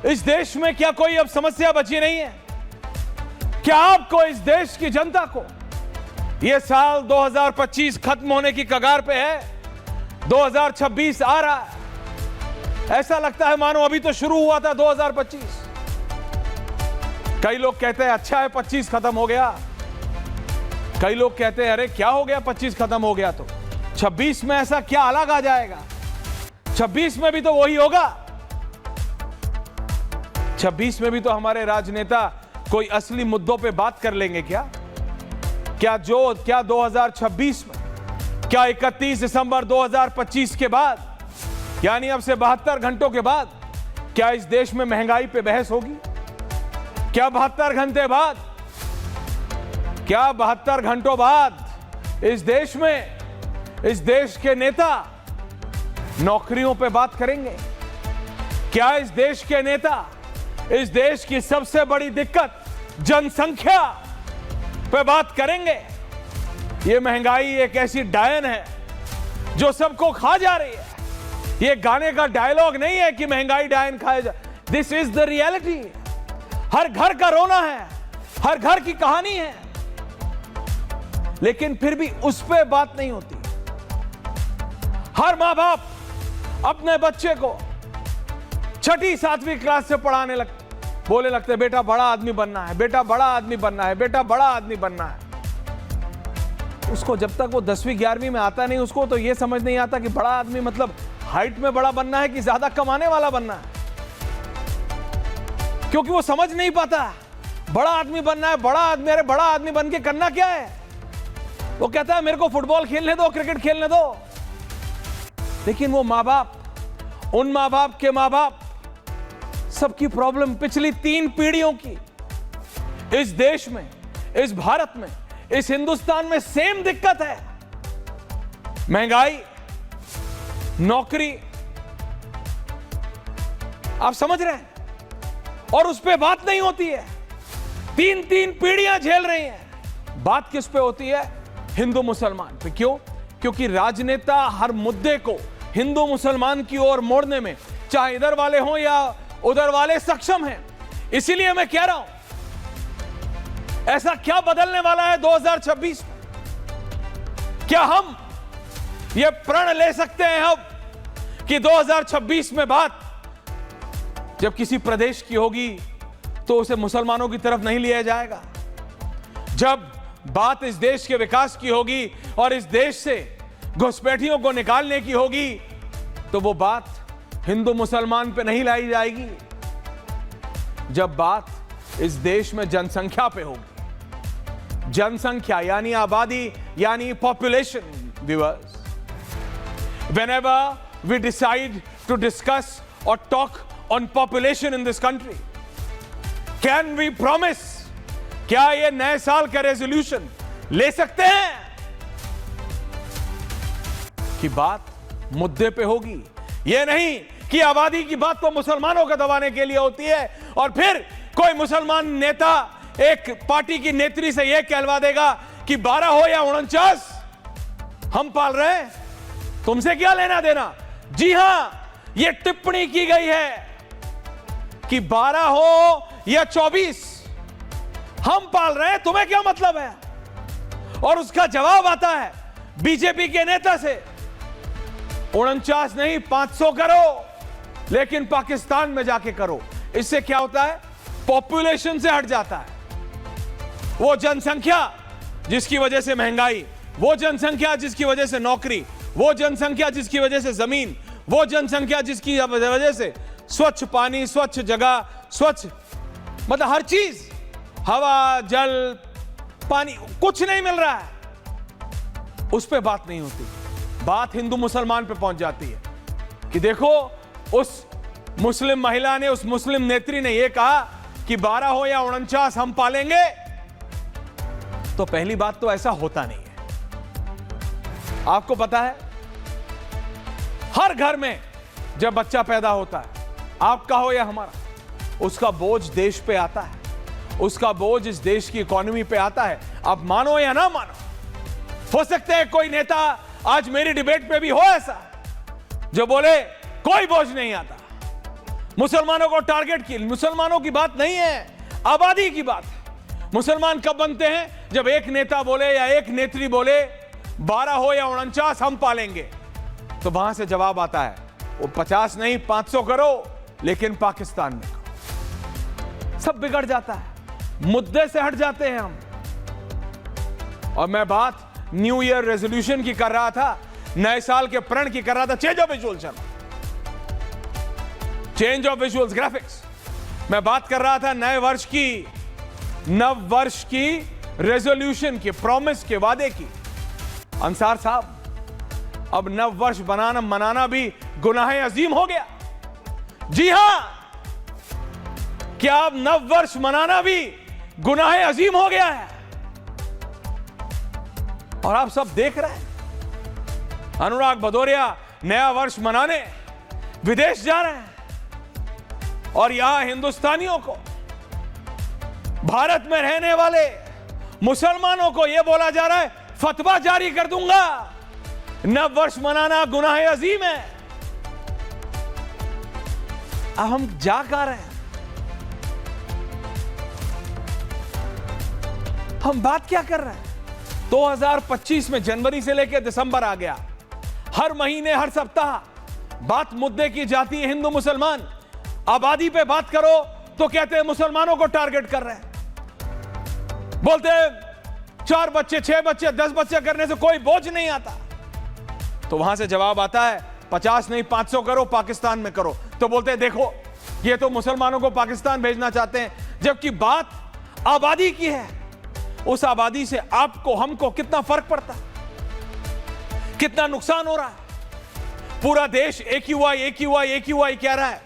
इस देश में क्या कोई अब समस्या बची नहीं है? क्या आपको, इस देश की जनता को, यह साल 2025 खत्म होने की कगार पे है, 2026 आ रहा है, ऐसा लगता है मानो अभी तो शुरू हुआ था 2025। कई लोग कहते हैं अच्छा है 25 खत्म हो गया, कई लोग कहते हैं अरे क्या हो गया 25 खत्म हो गया तो 26 में ऐसा क्या अलग आ जाएगा, 26 में भी तो वही होगा, 26 में भी तो हमारे राजनेता कोई असली मुद्दों पे बात कर लेंगे क्या? क्या 2026 में, क्या 31 दिसंबर 2025 के बाद, यानी अब से 72 घंटों के बाद, क्या इस देश में महंगाई पे बहस होगी? क्या 72 घंटे बाद, क्या 72 घंटों बाद इस देश में, इस देश के नेता नौकरियों पे बात करेंगे? क्या इस देश के नेता इस देश की सबसे बड़ी दिक्कत जनसंख्या पे बात करेंगे? ये महंगाई एक ऐसी डायन है जो सबको खा जा रही है। ये गाने का डायलॉग नहीं है कि महंगाई डायन खाए जा, दिस इज द रियलिटी। हर घर का रोना है, हर घर की कहानी है, लेकिन फिर भी उस पर बात नहीं होती। हर मां बाप अपने बच्चे को 6ठी 7वीं क्लास से पढ़ाने लगते, बोले लगते बेटा बड़ा आदमी बनना है, बेटा बड़ा आदमी बनना है, बेटा बड़ा आदमी बनना है। उसको जब तक वो 10वीं 11वीं में आता नहीं, उसको तो ये समझ नहीं आता कि बड़ा आदमी मतलब हाइट में बड़ा बनना है कि ज्यादा कमाने वाला बनना है, क्योंकि वो समझ नहीं पाता बड़ा आदमी बनना है। बड़ा आदमी, अरे बड़ा आदमी बन के करना क्या है? वो कहता है मेरे को फुटबॉल खेलने दो, क्रिकेट खेलने दो। लेकिन वो माँ बाप, उन माँ बाप के माँ बाप, सबकी प्रॉब्लम पिछली 3 पीढ़ियों की इस देश में, इस भारत में, इस हिंदुस्तान में सेम दिक्कत है। महंगाई, नौकरी, आप समझ रहे हैं? और उस पे बात नहीं होती है। 3 पीढ़ियां झेल रही हैं। बात किस पे होती है? हिंदू मुसलमान पे। क्यों? क्योंकि राजनेता हर मुद्दे को हिंदू मुसलमान की ओर मोड़ने में, चाहे इधर वाले हों या उधर वाले, सक्षम हैं। इसीलिए मैं कह रहा हूं, ऐसा क्या बदलने वाला है 2026 में? क्या हम यह प्रण ले सकते हैं अब कि 2026 में बात जब किसी प्रदेश की होगी तो उसे मुसलमानों की तरफ नहीं लिया जाएगा? जब बात इस देश के विकास की होगी और इस देश से घुसपैठियों को निकालने की होगी तो वो बात हिंदू मुसलमान पे नहीं लाई जाएगी। जब बात इस देश में जनसंख्या पे होगी, जनसंख्या यानी आबादी, यानी population, viewers, whenever we decide to discuss or talk on population in this country, can we promise, क्या ये नए साल का रेजोल्यूशन ले सकते हैं कि बात मुद्दे पे होगी? ये नहीं कि आबादी की बात तो मुसलमानों को दबाने के लिए होती है और फिर कोई मुसलमान नेता एक पार्टी की नेत्री से यह कहलवा देगा कि 12 हो या 49 हम पाल रहे हैं, तुमसे क्या लेना देना। जी हां, यह टिप्पणी की गई है कि 12 हो या 24 हम पाल रहे हैं, तुम्हें क्या मतलब है? और उसका जवाब आता है बीजेपी के नेता से, 49 नहीं 500 करो, लेकिन पाकिस्तान में जाके करो। इससे क्या होता है? पॉपुलेशन से हट जाता है। वो जनसंख्या जिसकी वजह से महंगाई, वो जनसंख्या जिसकी वजह से नौकरी, वो जनसंख्या जिसकी वजह से जमीन, वो जनसंख्या जिसकी वजह से स्वच्छ पानी, स्वच्छ जगह, स्वच्छ मतलब हर चीज, हवा, जल, पानी, कुछ नहीं मिल रहा है, उस पे बात नहीं होती। बात हिंदू मुसलमान पे पहुंच जाती है कि देखो उस मुस्लिम महिला ने, उस मुस्लिम नेत्री ने यह कहा कि 12 हो या 49 हम पालेंगे। तो पहली बात तो ऐसा होता नहीं है। आपको पता है, हर घर में जब बच्चा पैदा होता है, आपका हो या हमारा, उसका बोझ देश पे आता है, उसका बोझ इस देश की इकोनॉमी पे आता है। आप मानो या ना मानो, हो सकता है कोई नेता आज मेरी डिबेट पे भी हो ऐसा जो बोले कोई बोझ नहीं आता, मुसलमानों को टारगेट की, मुसलमानों की बात नहीं है, आबादी की बात है। मुसलमान कब बनते हैं? जब एक नेता बोले या एक नेत्री बोले 12 हो या 49 हम पालेंगे, तो वहां से जवाब आता है वो 50 नहीं 500 करो, लेकिन पाकिस्तान में करो। सब बिगड़ जाता है, मुद्दे से हट जाते हैं हम। और मैं बात न्यू ईयर रेजोल्यूशन की कर रहा था, नए साल के प्रण की कर रहा था, change of visuals, change of visuals, graphics. मैं बात कर रहा था नए वर्ष की, नव वर्ष की रेजोल्यूशन की, प्रॉमिस के, वादे की। अंसार साहब, अब नव वर्ष मनाना भी गुनाह अजीम हो गया। जी हां, क्या अब नव वर्ष मनाना भी गुनाह अजीम हो गया है? और आप सब देख रहे हैं, अनुराग भदौरिया नया वर्ष मनाने विदेश जा रहे हैं, और यहां हिंदुस्तानियों को, भारत में रहने वाले मुसलमानों को यह बोला जा रहा है फतवा जारी कर दूंगा, नव वर्ष मनाना गुनाह अजीम है। अब हम जा कर रहे हैं, हम बात क्या कर रहे हैं? 2025 में जनवरी से लेकर दिसंबर आ गया, हर महीने हर सप्ताह बात मुद्दे की जाती है। हिंदू मुसलमान आबादी पे बात करो तो कहते हैं मुसलमानों को टारगेट कर रहे हैं, बोलते हैं 4 बच्चे 6 बच्चे 10 बच्चे करने से कोई बोझ नहीं आता। तो वहां से जवाब आता है 50 नहीं 500 करो, पाकिस्तान में करो। तो बोलते हैं देखो ये तो मुसलमानों को पाकिस्तान भेजना चाहते हैं, जबकि बात आबादी की है। उस आबादी से आपको हमको कितना फर्क पड़ता है, कितना नुकसान हो रहा है। पूरा देश AQI कह रहा है।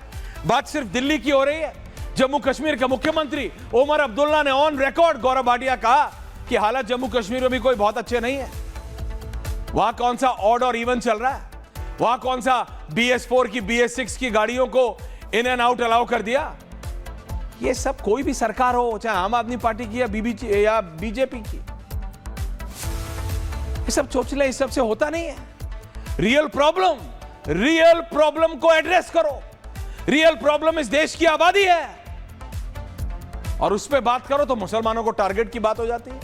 बात सिर्फ दिल्ली की हो रही है। जम्मू कश्मीर के मुख्यमंत्री उमर अब्दुल्ला ने ऑन रिकॉर्ड गौरव भाटिया कहा कि हालात जम्मू कश्मीर में भी कोई बहुत अच्छे नहीं है। वहां कौन सा ऑड और इवन चल रहा है, वहां कौन सा BS4 की BS6 की गाड़ियों को इन एंड आउट अलाउ कर दिया। ये सब कोई भी सरकार हो, चाहे आम आदमी पार्टी की या बीजेपी की, ये सब चोचले इस सब से होता नहीं है। रियल प्रॉब्लम को एड्रेस करो। रियल प्रॉब्लम इस देश की आबादी है, और उस पर बात करो तो मुसलमानों को टारगेट की बात हो जाती है,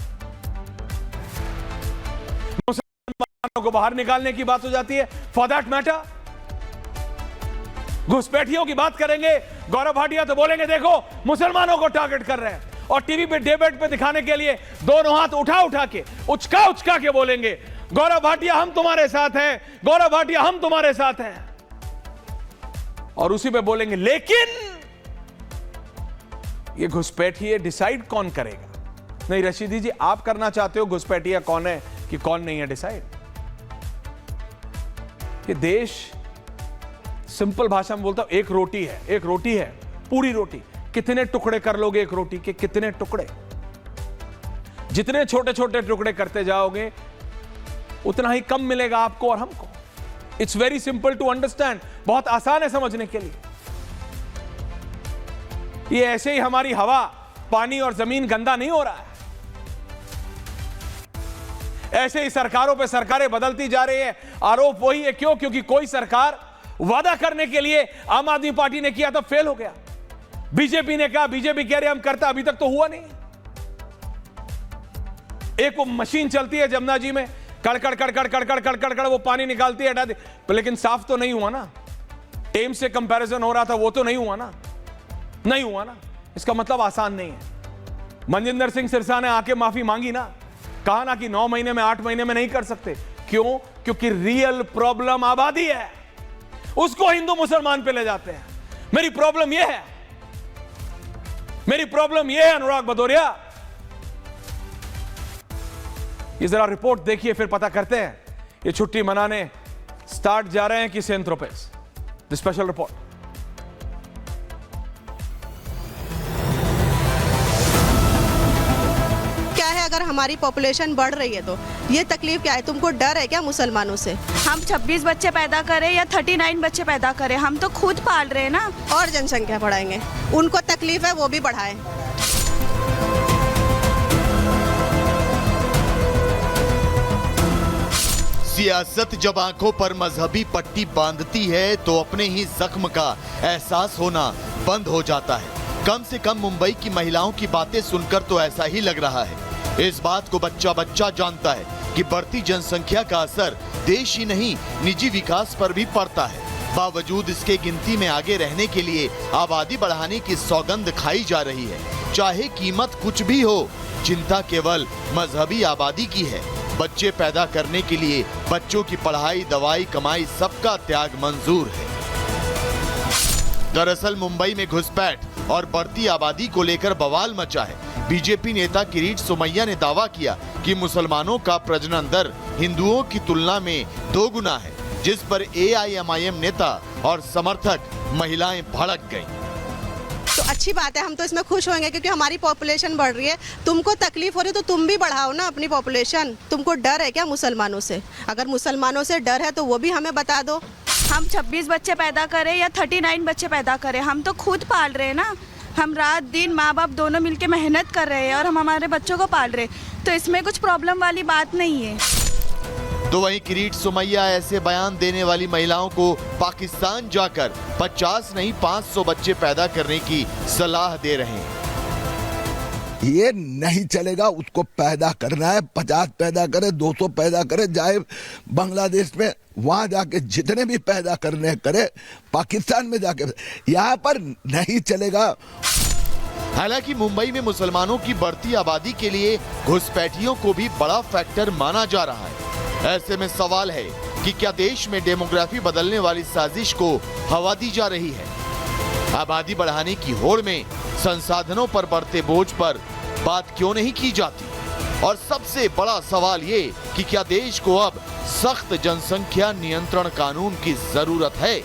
मुसलमानों को बाहर निकालने की बात हो जाती है। फॉर दैट मैटर घुसपैठियों की बात करेंगे गौरव भाटिया तो बोलेंगे देखो मुसलमानों को टारगेट कर रहे हैं, और टीवी पे डिबेट पे दिखाने के लिए दोनों हाथ उठा के उचका के बोलेंगे गौरव भाटिया हम तुम्हारे साथ हैं, गौरव भाटिया हम तुम्हारे साथ हैं, और उसी पे बोलेंगे लेकिन ये घुसपैठिए डिसाइड कौन करेगा? नहीं रशीदी जी, आप करना चाहते हो घुसपैठिया कौन है कि कौन नहीं है डिसाइड? ये देश, सिंपल भाषा में बोलता हूं, एक रोटी है, पूरी रोटी। कितने टुकड़े कर लोगे एक रोटी के? कितने टुकड़े? जितने छोटे छोटे टुकड़े करते जाओगे उतना ही कम मिलेगा आपको और हमको। It's very simple to understand, बहुत आसान है समझने के लिए। ये ऐसे ही हमारी हवा, पानी और जमीन गंदा नहीं हो रहा है, ऐसे ही सरकारों पे सरकारें बदलती जा रही है। आरोप वही है, क्यों? क्योंकि कोई सरकार वादा करने के लिए आम आदमी पार्टी ने किया था, फेल हो गया। बीजेपी ने कहा, बीजेपी कह रहे हम करता, अभी तक तो हुआ नहीं। एक वो मशीन चलती है जमुना जी में, कड़ वो पानी निकालती है, हटा दे, लेकिन साफ तो नहीं हुआ ना। टेम से कंपैरिजन हो रहा था, वो तो नहीं हुआ ना। इसका मतलब आसान नहीं है। मनजिंदर सिंह सिरसा ने आके माफी मांगी ना, कहा ना कि 9 महीने में 8 महीने में नहीं कर सकते। क्यों? क्योंकि रियल प्रॉब्लम आबादी है, उसको हिंदू मुसलमान पे ले जाते हैं। मेरी प्रॉब्लम यह है अनुराग भदौरिया। ये जरा रिपोर्ट देखिए, फिर पता करते हैं ये छुट्टी मनाने स्टार्ट जा रहे हैं कि Saint Tropez. The special report. क्या है, अगर हमारी पॉपुलेशन बढ़ रही है तो ये तकलीफ क्या है? तुमको डर है क्या मुसलमानों से? हम 26 बच्चे पैदा करें या 39 बच्चे पैदा करें, हम तो खुद पाल रहे हैं ना। और जनसंख्या बढ़ाएंगे, उनको तकलीफ है वो भी बढ़ाएं। सियासत जब आंखों पर मजहबी पट्टी बांधती है तो अपने ही जख्म का एहसास होना बंद हो जाता है। कम से कम मुंबई की महिलाओं की बातें सुनकर तो ऐसा ही लग रहा है। इस बात को बच्चा बच्चा जानता है कि बढ़ती जनसंख्या का असर देश ही नहीं निजी विकास पर भी पड़ता है। बावजूद इसके गिनती में आगे रहने के लिए आबादी बढ़ाने की सौगंध खाई जा रही है, चाहे कीमत कुछ भी हो। चिंता केवल मजहबी आबादी की है। बच्चे पैदा करने के लिए बच्चों की पढ़ाई, दवाई, कमाई सबका त्याग मंजूर है। दरअसल मुंबई में घुसपैठ और बढ़ती आबादी को लेकर बवाल मचा है। बीजेपी नेता किरीट सोमैया ने दावा किया कि मुसलमानों का प्रजनन दर हिंदुओं की तुलना में 2 गुना है, जिस पर AIMIM नेता और समर्थक महिलाएं भड़क गईं। तो अच्छी बात है, हम तो इसमें खुश होंगे क्योंकि हमारी पॉपुलेशन बढ़ रही है। तुमको तकलीफ हो रही है तो तुम भी बढ़ाओ ना अपनी पॉपुलेशन। तुमको डर है क्या मुसलमानों से? अगर मुसलमानों से डर है तो वो भी हमें बता दो। हम 26 बच्चे पैदा करें या 39 बच्चे पैदा करें, हम तो खुद पाल रहे हैं ना। हम रात दिन माँ बाप दोनों मिलके मेहनत कर रहे हैं और हम हमारे बच्चों को पाल रहे हैं, तो इसमें कुछ प्रॉब्लम वाली बात नहीं है। तो वहीं किरीट सोमैया ऐसे बयान देने वाली महिलाओं को पाकिस्तान जाकर 50 नहीं 500 बच्चे पैदा करने की सलाह दे रहे हैं। ये नहीं चलेगा, उसको पैदा करना है। 50 पैदा करे, 200 पैदा करे, जाए बांग्लादेश में, वहां जाके जितने भी पैदा करने करे, पाकिस्तान में जाके, यहाँ पर नहीं चलेगा। हालांकि मुंबई में मुसलमानों की बढ़ती आबादी के लिए घुसपैठियों को भी बड़ा फैक्टर माना जा रहा है। ऐसे में सवाल है कि क्या देश में डेमोग्राफी बदलने वाली साजिश को हवा दी जा रही है? आबादी बढ़ाने की होड़ में संसाधनों पर बढ़ते बोझ पर बात क्यों नहीं की जाती? और सबसे बड़ा सवाल ये कि क्या देश को अब सख्त जनसंख्या नियंत्रण कानून की जरूरत है?